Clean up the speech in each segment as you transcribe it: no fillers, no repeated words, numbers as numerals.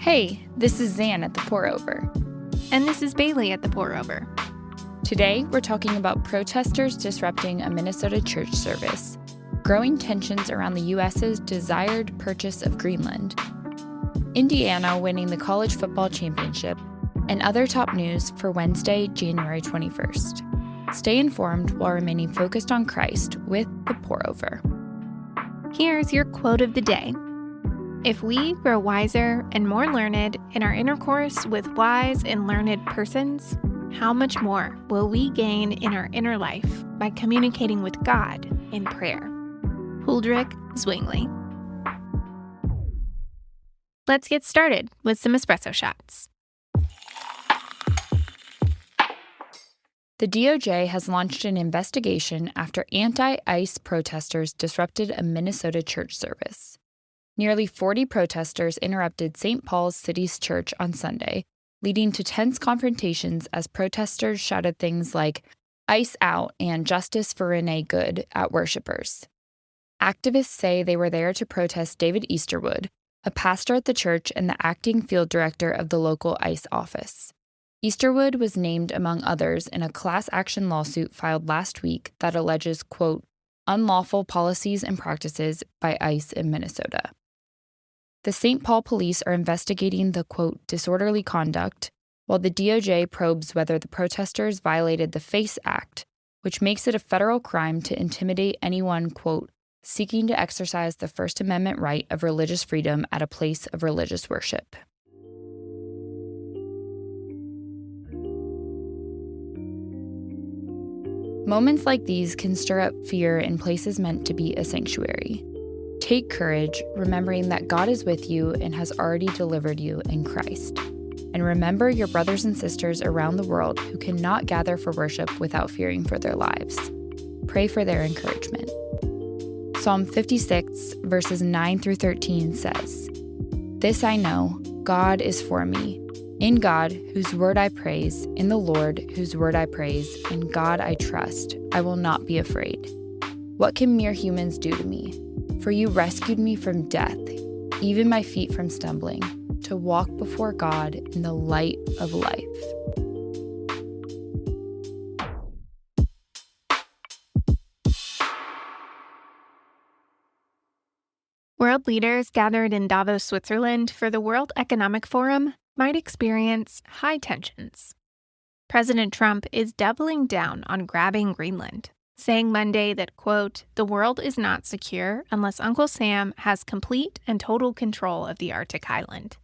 Hey, this is Zan at The Pour Over. And this is Bailey at The Pour Over. Today, we're talking about protesters disrupting a Minnesota church service, growing tensions around the U.S.'s desired purchase of Greenland, Indiana winning the college football championship, and other top news for Wednesday, January 21st. Stay informed while remaining focused on Christ with The Pour Over. Here's your quote of the day. If we grow wiser and more learned in our intercourse with wise and learned persons, how much more will we gain in our inner life by communicating with God in prayer? Huldrych Zwingli. Let's get started with some espresso shots. The DOJ has launched an investigation after anti-ICE protesters disrupted a Minnesota church service. Nearly 40 protesters interrupted St. Paul's City's church on Sunday, leading to tense confrontations as protesters shouted things like "ICE out" and "Justice for Renee Good" at worshipers. Activists say they were there to protest David Easterwood, a pastor at the church and the acting field director of the local ICE office. Easterwood was named, among others, in a class action lawsuit filed last week that alleges, quote, unlawful policies and practices by ICE in Minnesota. The St. Paul police are investigating the, quote, disorderly conduct, while the DOJ probes whether the protesters violated the FACE Act, which makes it a federal crime to intimidate anyone, quote, seeking to exercise the First Amendment right of religious freedom at a place of religious worship. Moments like these can stir up fear in places meant to be a sanctuary. Take courage, remembering that God is with you and has already delivered you in Christ. And remember your brothers and sisters around the world who cannot gather for worship without fearing for their lives. Pray for their encouragement. Psalm 56, verses 9 through 13 says, This I know, God is for me. In God, whose word I praise, in the Lord, whose word I praise, in God I trust, I will not be afraid. What can mere humans do to me? For you rescued me from death, even my feet from stumbling, to walk before God in the light of life. World leaders gathered in Davos, Switzerland for the World Economic Forum might experience high tensions. President Trump is doubling down on grabbing Greenland, saying Monday that, quote, the world is not secure unless Uncle Sam has complete and total control of the Arctic island.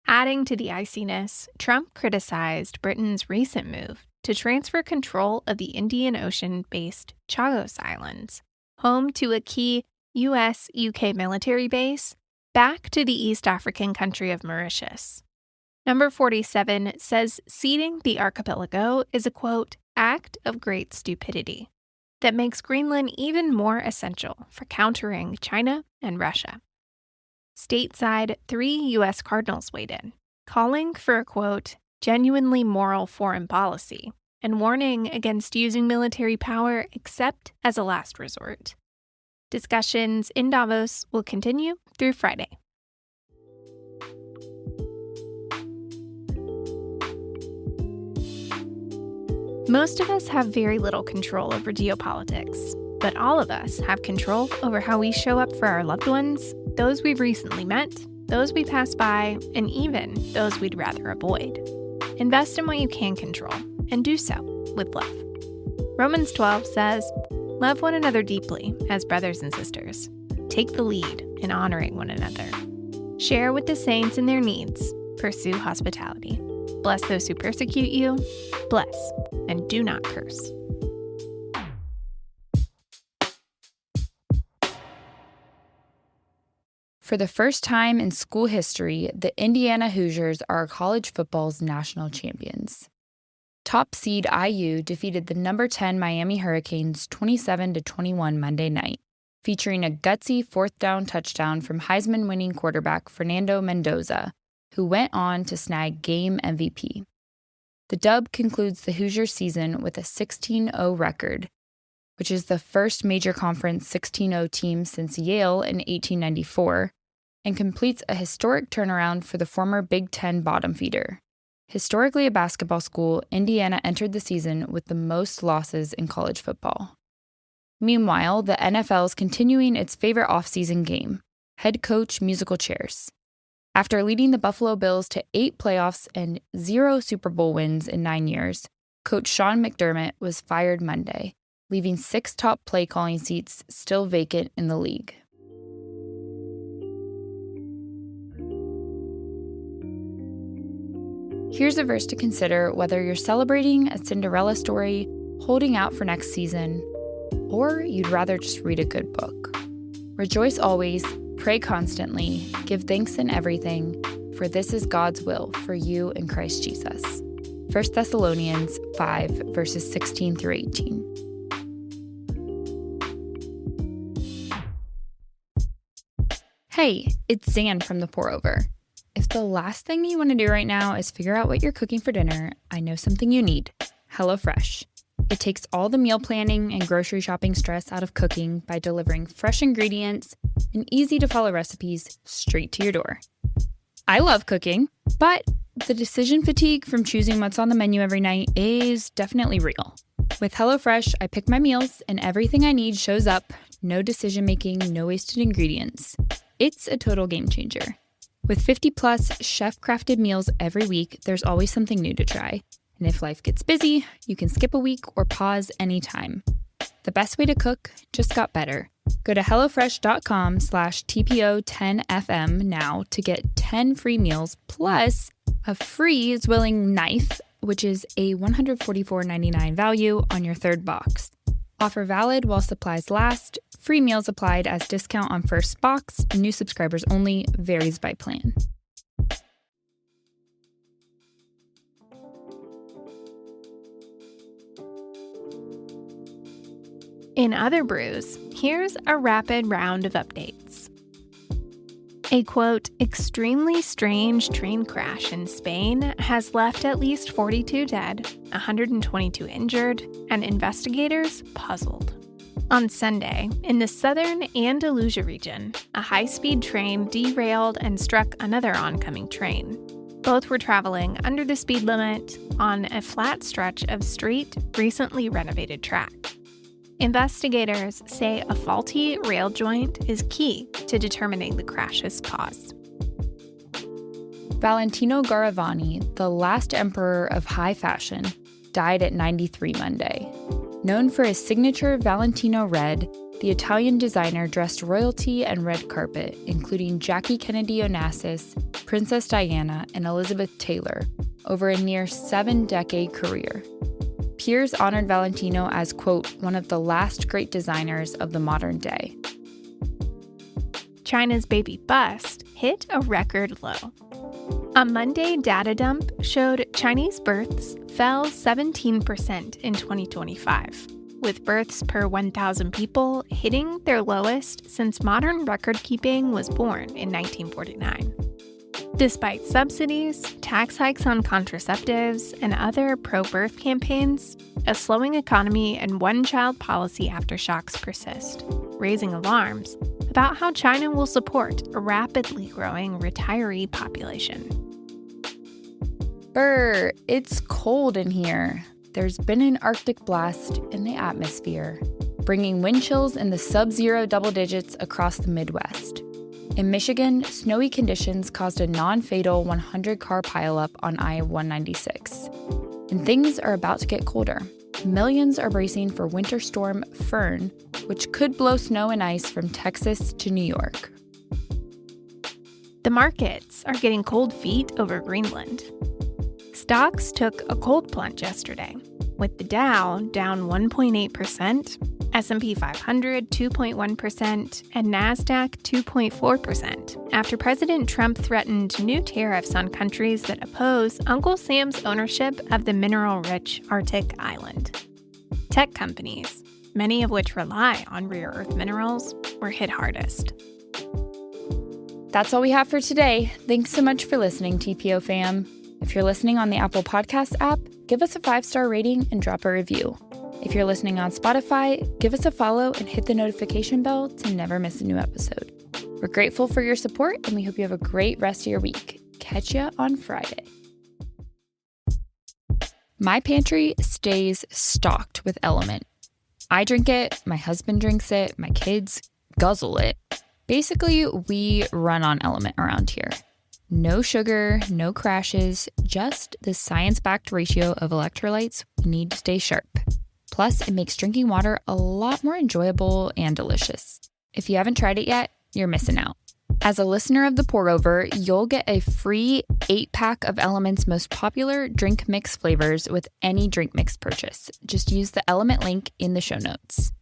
Adding to the iciness, Trump criticized Britain's recent move to transfer control of the Indian Ocean-based Chagos Islands, home to a key U.S.-UK military base, back to the East African country of Mauritius. Number 47 says ceding the archipelago is a, quote, act of great stupidity that makes Greenland even more essential for countering China and Russia. Stateside, 3 U.S. cardinals weighed in, calling for a, quote, genuinely moral foreign policy and warning against using military power except as a last resort. Discussions in Davos will continue through Friday. Most of us have very little control over geopolitics, but all of us have control over how we show up for our loved ones, those we've recently met, those we pass by, and even those we'd rather avoid. Invest in what you can control, and do so with love. Romans 12 says, love one another deeply as brothers and sisters. Take the lead in honoring one another. Share with the saints in their needs. Pursue hospitality. Bless those who persecute you. Bless, and do not curse. For the first time in school history, the Indiana Hoosiers are college football's national champions. Top seed IU defeated the number 10 Miami Hurricanes 27-21 Monday night, featuring a gutsy fourth down touchdown from Heisman-winning quarterback Fernando Mendoza, who went on to snag game MVP. The dub concludes the Hoosiers season with a 16-0 record, which is the first major conference 16-0 team since Yale in 1894, and completes a historic turnaround for the former Big Ten bottom feeder. Historically a basketball school, Indiana entered the season with the most losses in college football. Meanwhile, the NFL is continuing its favorite offseason game, head coach musical chairs. After leading the Buffalo Bills to 8 playoffs and 0 Super Bowl wins in 9 years, Coach Sean McDermott was fired Monday, leaving 6 top play calling seats still vacant in the league. Here's a verse to consider whether you're celebrating a Cinderella story, holding out for next season, or you'd rather just read a good book. Rejoice always, pray constantly, give thanks in everything, for this is God's will for you in Christ Jesus. 1 Thessalonians 5, verses 16 through 18. Hey, it's Zan from The Pour Over. If the last thing you want to do right now is figure out what you're cooking for dinner, I know something you need: HelloFresh. It takes all the meal planning and grocery shopping stress out of cooking by delivering fresh ingredients and easy-to-follow recipes straight to your door. I love cooking, but the decision fatigue from choosing what's on the menu every night is definitely real. With HelloFresh, I pick my meals and everything I need shows up. No decision-making, no wasted ingredients. It's a total game changer. With 50-plus chef-crafted meals every week, there's always something new to try. And if life gets busy, you can skip a week or pause anytime. The best way to cook just got better. Go to HelloFresh.com/TPO10FM now to get 10 free meals plus a free Zwilling knife, which is a $144.99 value on your third box. Offer valid while supplies last. Free meals applied as discount on first box. New subscribers only. Varies by plan. In other brews, here's a rapid round of updates. A quote, extremely strange train crash in Spain has left at least 42 dead, 122 injured, and investigators puzzled. On Sunday, in the southern Andalusia region, a high-speed train derailed and struck another oncoming train. Both were traveling under the speed limit on a flat stretch of straight, recently renovated track. Investigators say a faulty rail joint is key to determining the crash's cause. Valentino Garavani, the last emperor of high fashion, died at 93 Monday. Known for his signature Valentino red, the Italian designer dressed royalty and red carpet, including Jackie Kennedy Onassis, Princess Diana, and Elizabeth Taylor, over a near 7-decade career. Peers honored Valentino as, quote, one of the last great designers of the modern day. China's baby bust hit a record low. A Monday data dump showed Chinese births fell 17% in 2025, with births per 1,000 people hitting their lowest since modern record-keeping was born in 1949. Despite subsidies, tax hikes on contraceptives, and other pro-birth campaigns, a slowing economy and one-child policy aftershocks persist, raising alarms about how China will support a rapidly growing retiree population. Brr, it's cold in here. There's been an Arctic blast in the atmosphere, bringing wind chills in the sub-zero double digits across the Midwest. In Michigan, snowy conditions caused a non-fatal 100-car pileup on I-196. And things are about to get colder. Millions are bracing for Winter Storm Fern, which could blow snow and ice from Texas to New York. The markets are getting cold feet over Greenland. Stocks took a cold plunge yesterday, with the Dow down 1.8%, S&P 500 2.1%, and NASDAQ 2.4% after President Trump threatened new tariffs on countries that oppose Uncle Sam's ownership of the mineral-rich Arctic island. Tech companies, many of which rely on rare earth minerals, were hit hardest. That's all we have for today. Thanks so much for listening, TPO fam. If you're listening on the Apple Podcasts app, give us a 5-star rating and drop a review. If you're listening on Spotify, give us a follow and hit the notification bell to never miss a new episode. We're grateful for your support, and we hope you have a great rest of your week. Catch ya on Friday. My pantry stays stocked with Element. I drink it, my husband drinks it, my kids guzzle it. Basically, we run on Element around here. No sugar, no crashes, just the science-backed ratio of electrolytes we need to stay sharp. Plus, it makes drinking water a lot more enjoyable and delicious. If you haven't tried it yet, you're missing out. As a listener of The Pour Over, you'll get a free 8-pack of Element's most popular drink mix flavors with any drink mix purchase. Just use the Element link in the show notes.